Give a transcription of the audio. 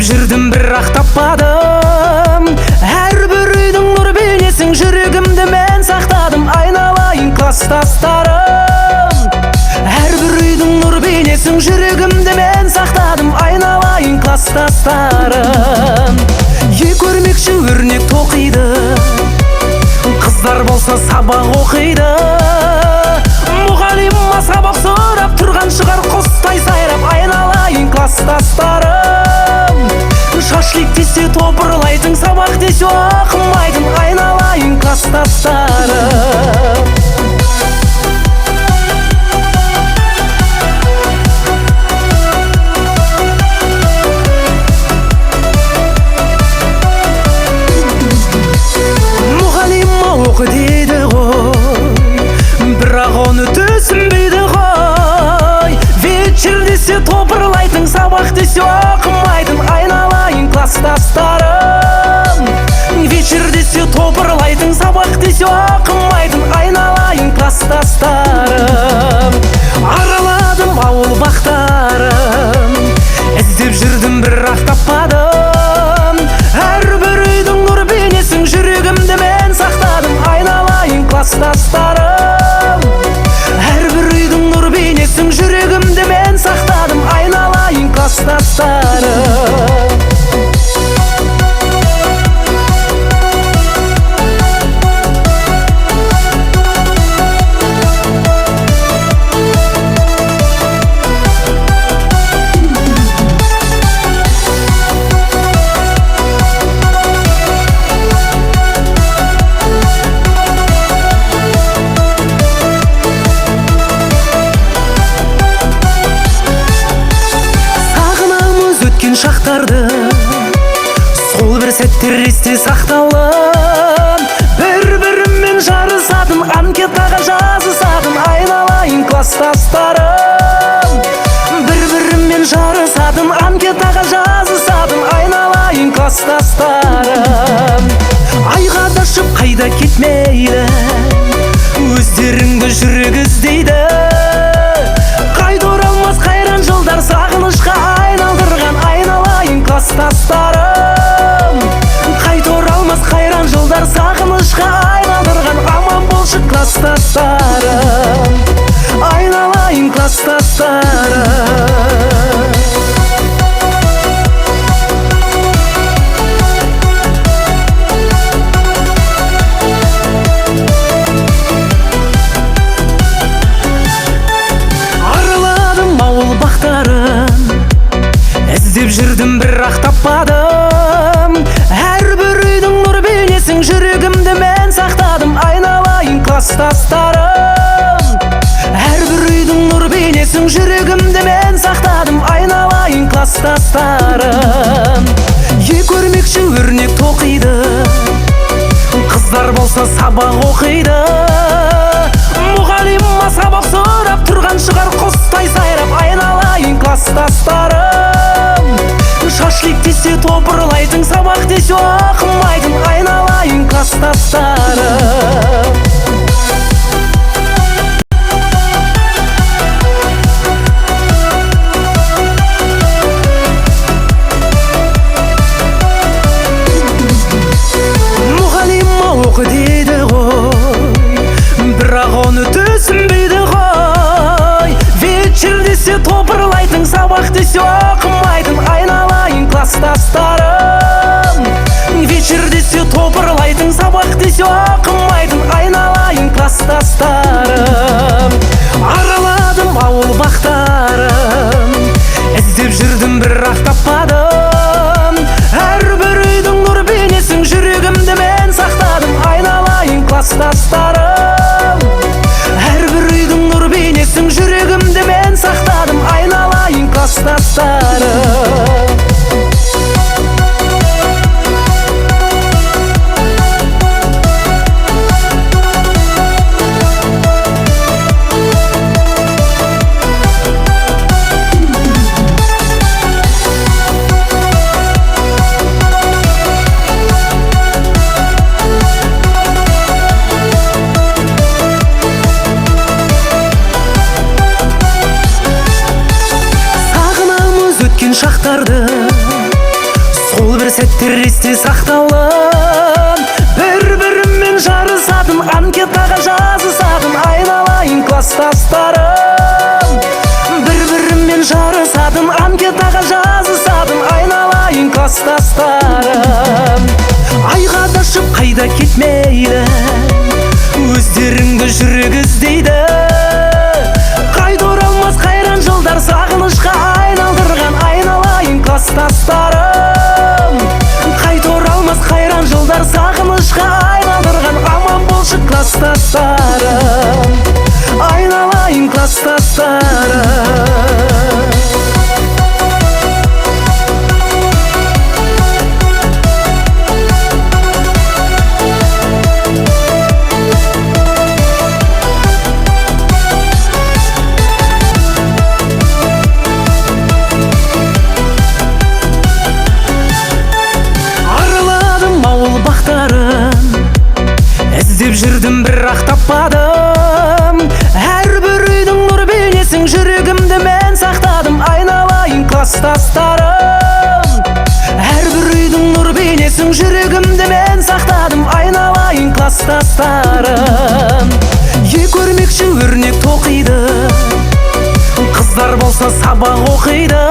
жүрдім бірақ таппадым. Әрбір үйдің нұр бейнесің жүрегімді мен сақтадым. Айналайын класстастарым, әрбір үйдің нұр бейнесің жүрегімді мен сақтадым. Айналайын класстастарым, көрмекші өрнек тоқиды, қыздар болса сабақ оқиды. Мұғалима сабақ сұрап тұрған шығар құстай сайрап. Айналайын класстастарым, шашлик десе топырлайтын, сабақ десе оқымайтын. Айналайын класстастарым. Оқы дейді ғой, бірақ оны түсінбейді ғой. Вечер десе топырлайтын, сабақ десе оқымайтын. Айналайын класстастарым, вечер десе топырлайтын, сабақ десе оқымайтын. Айналайын класстастарым, араладым ауыл бақтарын, іздеп жүрдім бірақ таппадым. Әрбір үйдің нұр бейнесің жүрегімді мен сақтадым. Айналайын класстастарым, әрбір үйдің нұр бейнесің жүрегімді мен сақтадым. Айналайын класстастарым. Шақтарды сол бір сәттер есте сақталды. Бір-біріммен жарысатын, анкетаға жазысатын. Айналайын класстастарым, бір-біріммен жарысатын, анкетаға жазысатын. Айналайын класстастарым, айға да ұшып қайда кетмейді, өздеріңді жүрек іздейді. Қайда оралмас қайран жылдар сағынышқа айналдырған. Айналайын класстастарым, қайта оралмас қайран жылдар сағынышқа айналдырған. Аман болшы класстастарым, айналайын класстастарым. Іздеп жүрдім бірақ таппадым. Әрбір үйдің нұр бейнесің жүрегімді мен сақтадым. Айналайын класстастарым, әрбір үйдің нұр бейнесің жүрегімді мен сақтадым. Айналайын класстастарым, көрмекші өрнек тоқиды, қыздар болса сабақ оқиды. Мұғалима сабақ сұрап тұрған шығар құстай сайрап. Айналайын класстастарым, шашлик десе топырлайтын, сабақ десе оқымайтын. Айналайын класстастарым. Мұғалима оқы дейді ғой, бірақ оны түсінбейді ғой. Вечер десе топырлайтын, сабақ десе оқымайтын. Айналайын класстастарым, вечер десе топырлайтын, сабақ десе оқымайтын. Айналайын класстастарым, араладым ауыл бақтарын, іздеп жүрдім бірақ таппадым. Әрбір үйдің нұр бейнесің жүрегімді мен сақтадым. Айналайын класстастарым, әрбір үйдің нұр бейнесің жүрегімді мен сақтадым. Айналайын класстастарым. есте сақталын. Бір-біріммен жарысатын, анкетаға жазысатын айналайын класстастарым. Бір-біріммен жарысатын, анкетаға жазысатын айналайын класстастарым. Айға да ұшып қайда кетмейді, өздеріңді жүрек іздейді. Қайта оралмас қайран жылдар сағынышқа айналдырған айналайын класстастарым. Қайта оралмас қайран жылдар сағынышқа айналдырған аман болшы класстастарым, айналайын класстастарым. Іздеп жүрдім, бірақ таппадым. Әрбір үйдің нұр бейнесін жүрегімді мен сақтадым айналайын класстастарым. Әрбір үйдің нұр бейнесін жүрегімді мен сақтадым айналайын класстастарым. Көрмекші өрнек тоқиды, қыздар болса сабақ оқиды.